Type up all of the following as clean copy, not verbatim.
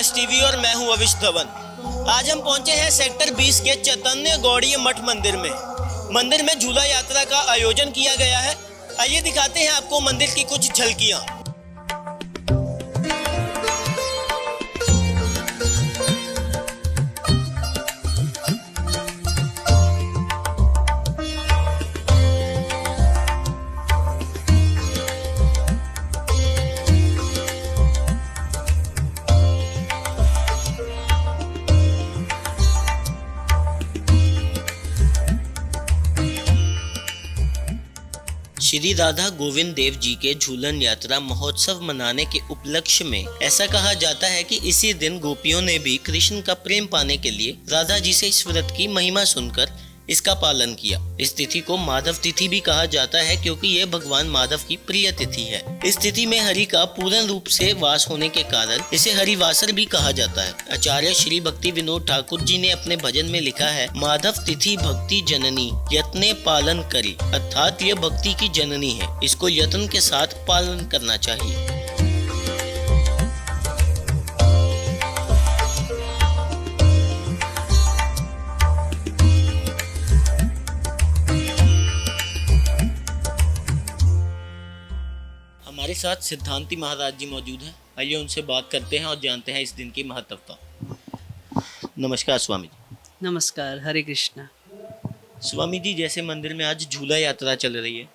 Next TV और मैं हूं अविश धवन। आज हम पहुंचे हैं सेक्टर 20 के चैतन्य गौड़ीय मठ मंदिर में। मंदिर में झूला यात्रा का आयोजन किया गया है। आइए दिखाते हैं आपको मंदिर की कुछ झलकियां। श्री राधा गोविंद देव जी के झूलन यात्रा महोत्सव मनाने के उपलक्ष्य में ऐसा कहा जाता है कि इसी दिन गोपियों ने भी कृष्ण का प्रेम पाने के लिए राधा जी से इस व्रत की महिमा सुनकर इसका पालन किया। इस तिथि को माधव तिथि भी कहा जाता है क्योंकि यह भगवान माधव की प्रिय तिथि है। इस तिथि में हरि का पूर्ण रूप से वास होने के कारण इसे हरिवासर भी कहा जाता है। आचार्य श्री भक्ति विनोद ठाकुर जी ने अपने भजन में लिखा है, माधव तिथि भक्ति जननी यत्ने पालन करी, अर्थात यह भक्ति की जननी है, इसको यत्न के साथ पालन करना चाहिए। हमारे साथ सिद्धांति महाराज जी मौजूद हैं। आइए उनसे बात करते हैं और जानते हैं इस दिन की महत्वता। नमस्कार स्वामी जी। नमस्कार, हरे कृष्णा। स्वामी जी, जैसे मंदिर में आज झूला यात्रा चल रही है,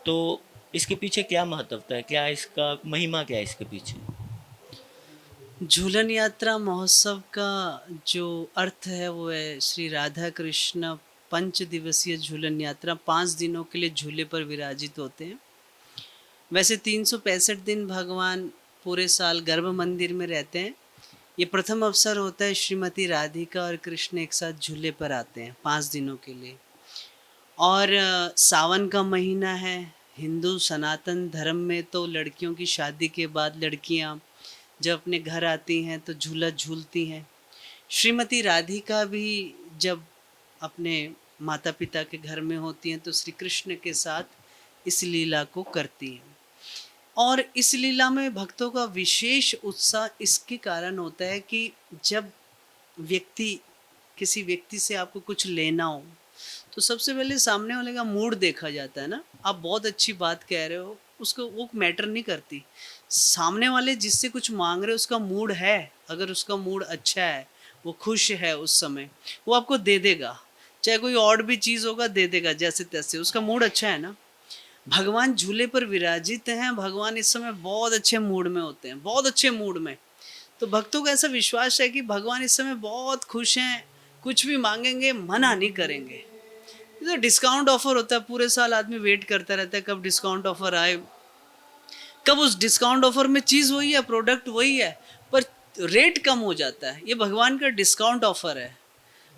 तो इसके पीछे क्या महत्वता है, क्या इसका महिमा क्या है इसके पीछे? झूलन यात्रा महोत्सव का जो अर्थ है वो है श्री राधा कृष्ण 5 दिवसीय झूलन यात्रा। 5 दिनों के लिए झूले पर विराजित होते हैं। वैसे 365 दिन भगवान पूरे साल गर्भ मंदिर में रहते हैं। ये प्रथम अवसर होता है श्रीमती राधिका और कृष्ण एक साथ झूले पर आते हैं 5 दिनों के लिए। और सावन का महीना है। हिंदू सनातन धर्म में तो लड़कियों की शादी के बाद लड़कियां जब अपने घर आती हैं तो झूला झूलती हैं। श्रीमती राधिका भी जब अपने माता पिता के घर में होती हैं तो श्री कृष्ण के साथ इस लीला को करती हैं। और इस लीला में भक्तों का विशेष उत्साह इसके कारण होता है कि जब किसी व्यक्ति से आपको कुछ लेना हो तो सबसे पहले सामने वाले का मूड देखा जाता है ना। आप बहुत अच्छी बात कह रहे हो, उसको वो मैटर नहीं करती। सामने वाले जिससे कुछ मांग रहे हो उसका मूड है, अगर उसका मूड अच्छा है, वो खुश है, उस समय वो आपको दे देगा। चाहे कोई और भी चीज़ होगा दे देगा, जैसे तैसे, उसका मूड अच्छा है ना। भगवान झूले पर विराजित हैं। भगवान इस समय बहुत अच्छे मूड में होते हैं, बहुत अच्छे मूड में। तो भक्तों का ऐसा विश्वास है कि भगवान इस समय बहुत खुश हैं, कुछ भी मांगेंगे मना नहीं करेंगे। तो डिस्काउंट ऑफर होता है, पूरे साल आदमी वेट करता रहता है कब डिस्काउंट ऑफर आए, कब उस डिस्काउंट ऑफर में चीज़ वही है, प्रोडक्ट वही है, पर रेट कम हो जाता है। ये भगवान का डिस्काउंट ऑफर है।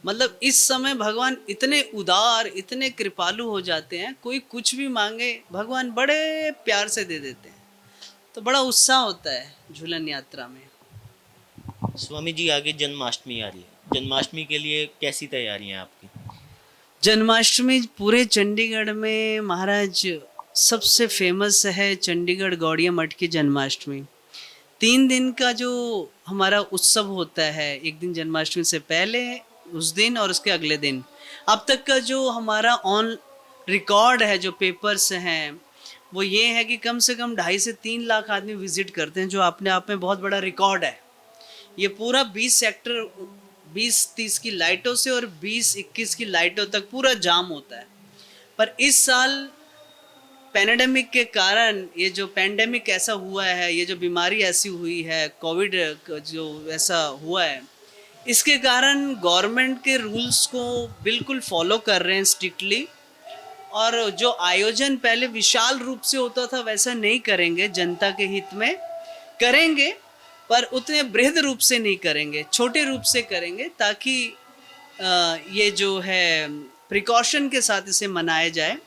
मतलब इस समय भगवान इतने उदार, इतने कृपालु हो जाते हैं, कोई कुछ भी मांगे भगवान बड़े प्यार से दे देते हैं। तो बड़ा उत्साह होता है झूलन यात्रा में। स्वामी जी, आगे जन्माष्टमी आ रही है। जन्माष्टमी के लिए कैसी तैयारियां हैं आपकी? जन्माष्टमी पूरे चंडीगढ़ में महाराज सबसे फेमस है। चंडीगढ़ गौड़िया मठ की जन्माष्टमी 3 दिन का जो हमारा उत्सव होता है, एक दिन जन्माष्टमी से पहले, उस दिन और उसके अगले दिन। अब तक का जो हमारा ऑन रिकॉर्ड है, जो पेपर्स हैं, वो ये है कि कम से कम 2.5 से 3 लाख आदमी विजिट करते हैं, जो अपने आप में बहुत बड़ा रिकॉर्ड है। ये पूरा 20 सेक्टर 20-30 की लाइटों से और 20-21 की लाइटों तक पूरा जाम होता है। पर इस साल पैंडेमिक के कारण, ये जो पैंडेमिक ऐसा हुआ है, ये जो बीमारी ऐसी हुई है, कोविड जो ऐसा हुआ है, इसके कारण गवर्नमेंट के रूल्स को बिल्कुल फॉलो कर रहे हैं स्ट्रिक्टली। और जो आयोजन पहले विशाल रूप से होता था वैसा नहीं करेंगे, जनता के हित में करेंगे, पर उतने बृहद रूप से नहीं करेंगे, छोटे रूप से करेंगे, ताकि ये जो है प्रिकॉशन के साथ इसे मनाया जाए।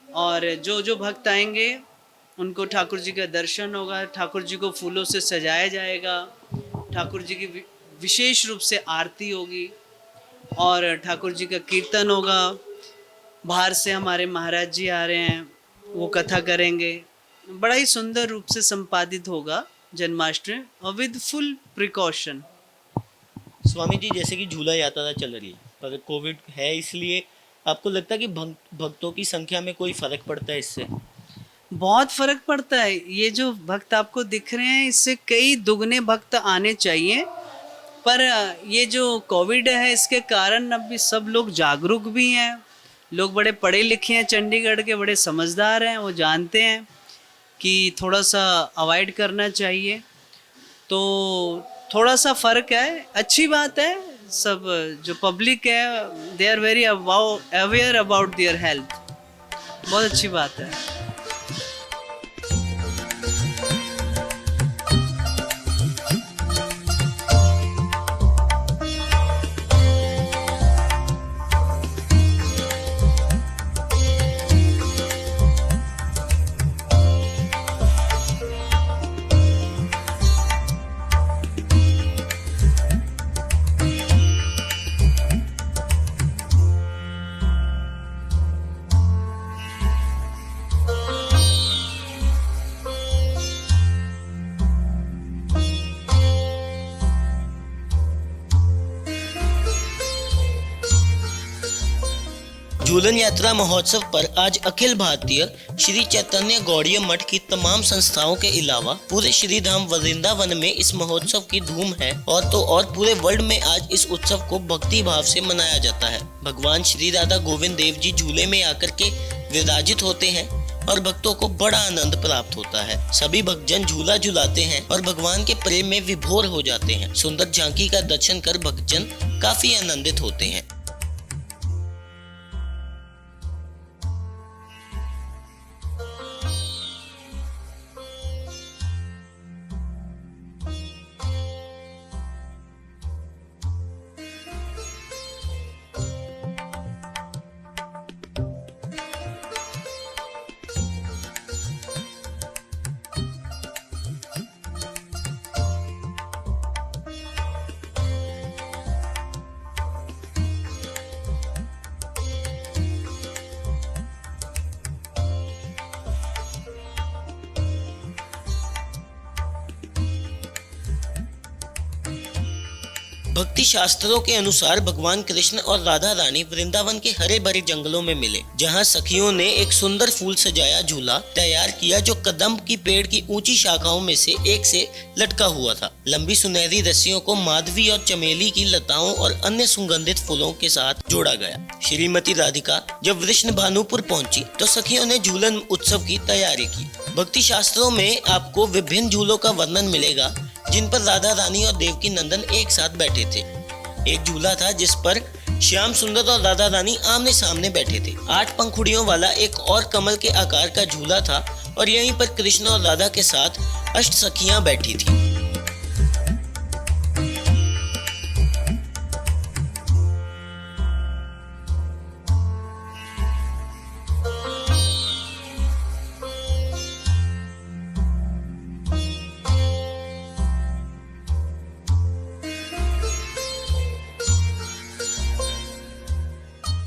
और जो जो भक्त आएंगे उनको ठाकुर जी का दर्शन होगा, ठाकुर जी को फूलों से सजाया जाएगा, ठाकुर जी की विशेष रूप से आरती होगी और ठाकुर जी का कीर्तन होगा। बाहर से हमारे महाराज जी आ रहे हैं, वो कथा करेंगे। बड़ा ही सुंदर रूप से संपादित होगा जन्माष्टमी और with full precaution. Swami ji, जैसे कि झूला यात्रा चल रही है पर कोविड है, इसलिए आपको लगता है कि भक्तों की संख्या में कोई फर्क पड़ता है इससे? बहुत फर्क पड़ता है। ये जो भक्त आपको दिख रहे हैं इससे कई दुगने भक्त आने चाहिए, पर ये जो कोविड है इसके कारण अभी सब लोग जागरूक भी हैं। लोग बड़े पढ़े लिखे हैं, चंडीगढ़ के बड़े समझदार हैं, वो जानते हैं कि थोड़ा सा अवॉइड करना चाहिए। तो थोड़ा सा फ़र्क है, अच्छी बात है। सब जो पब्लिक है they are very aware about their health, बहुत अच्छी बात है। झूलन यात्रा महोत्सव पर आज अखिल भारतीय श्री चैतन्य गौड़ीय मठ की तमाम संस्थाओं के अलावा पूरे श्री धाम वृंदावन में इस महोत्सव की धूम है। और तो और पूरे वर्ल्ड में आज इस उत्सव को भक्ति भाव से मनाया जाता है। भगवान श्री राधा गोविंद देव जी झूले में आकर के विराजित होते हैं और भक्तों को बड़ा आनंद प्राप्त होता है। सभी भक्तजन झूला झूलाते हैं और भगवान के प्रेम में विभोर हो जाते हैं। सुंदर झांकी का दर्शन कर भक्तजन काफी आनंदित होते हैं। भक्ति शास्त्रों के अनुसार भगवान कृष्ण और राधा रानी वृंदावन के हरे भरे जंगलों में मिले, जहां सखियों ने एक सुंदर फूल सजाया झूला तैयार किया जो कदम्ब की पेड़ की ऊंची शाखाओं में से एक से लटका हुआ था। लंबी सुनहरी रस्सियों को माधवी और चमेली की लताओं और अन्य सुगंधित फूलों के साथ जोड़ा गया। श्रीमती राधिका जब वृषण भानुपुर पहुंची तो सखियों ने झूलन उत्सव की तैयारी की। भक्ति शास्त्रों में आपको विभिन्न झूलों का वर्णन मिलेगा जिन पर राधा रानी और देवकी नंदन एक साथ बैठे थे। एक झूला था जिस पर श्याम सुंदर और राधा रानी आमने सामने बैठे थे। 8 पंखुड़ियों वाला एक और कमल के आकार का झूला था और यहीं पर कृष्ण और राधा के साथ अष्ट सखियां बैठी थी।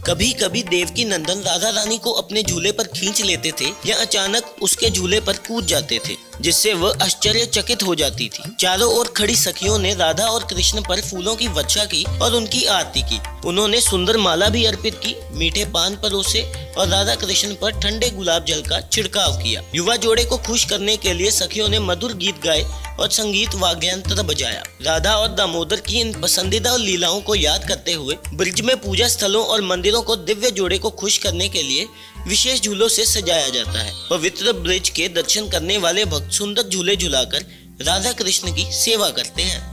कभी कभी देवकी नंदन राधा रानी को अपने झूले पर खींच लेते थे या अचानक उसके झूले पर कूद जाते थे, जिससे वह आश्चर्यचकित हो जाती थी। चारों ओर खड़ी सखियों ने राधा और कृष्ण पर फूलों की वर्षा की और उनकी आरती की। उन्होंने सुंदर माला भी अर्पित की, मीठे पान परोसे और राधा कृष्ण पर ठंडे गुलाब जल का छिड़काव किया। युवा जोड़े को खुश करने के लिए सखियों ने मधुर गीत गाए और संगीत वाद्ययंत्र बजाया। राधा और दामोदर की इन पसंदीदा लीलाओं को याद करते हुए ब्रिज में पूजा स्थलों और मंदिरों को दिव्य जोड़े को खुश करने के लिए विशेष झूलों से सजाया जाता है। पवित्र ब्रिज के दर्शन करने वाले भक्त सुंदर झूले झुलाकर राधा कृष्ण की सेवा करते हैं।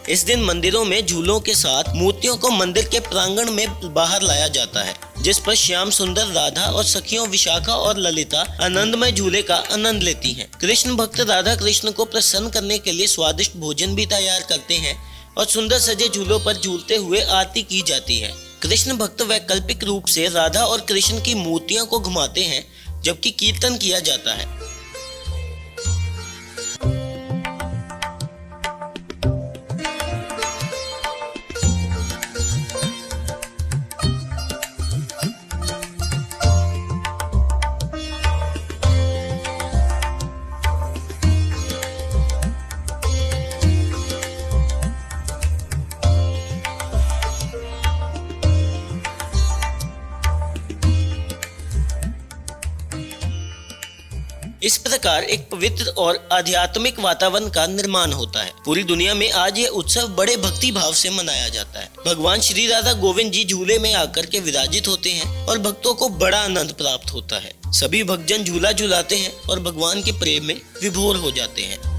इस दिन मंदिरों में झूलों के साथ मूर्तियों को मंदिर के प्रांगण में बाहर लाया जाता है, जिस पर श्याम सुंदर राधा और सखियों विशाखा और ललिता आनंदमय झूले का आनंद लेती हैं। कृष्ण भक्त राधा कृष्ण को प्रसन्न करने के लिए स्वादिष्ट भोजन भी तैयार करते हैं और सुंदर सजे झूलों पर झूलते हुए आरती की जाती है। कृष्ण भक्त वैकल्पिक रूप से राधा और कृष्ण की मूर्तियों को घुमाते हैं, जबकि कीर्तन किया जाता है। इस प्रकार एक पवित्र और आध्यात्मिक वातावरण का निर्माण होता है। पूरी दुनिया में आज ये उत्सव बड़े भक्ति भाव से मनाया जाता है। भगवान श्री राधा गोविंद जी झूले में आकर के विराजित होते हैं और भक्तों को बड़ा आनंद प्राप्त होता है। सभी भक्तजन झूला झूलाते हैं और भगवान के प्रेम में विभोर हो जाते हैं।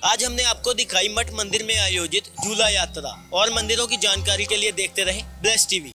आज हमने आपको दिखाई मठ मंदिर में आयोजित झूला यात्रा। और मंदिरों की जानकारी के लिए देखते रहें ब्लेस टीवी।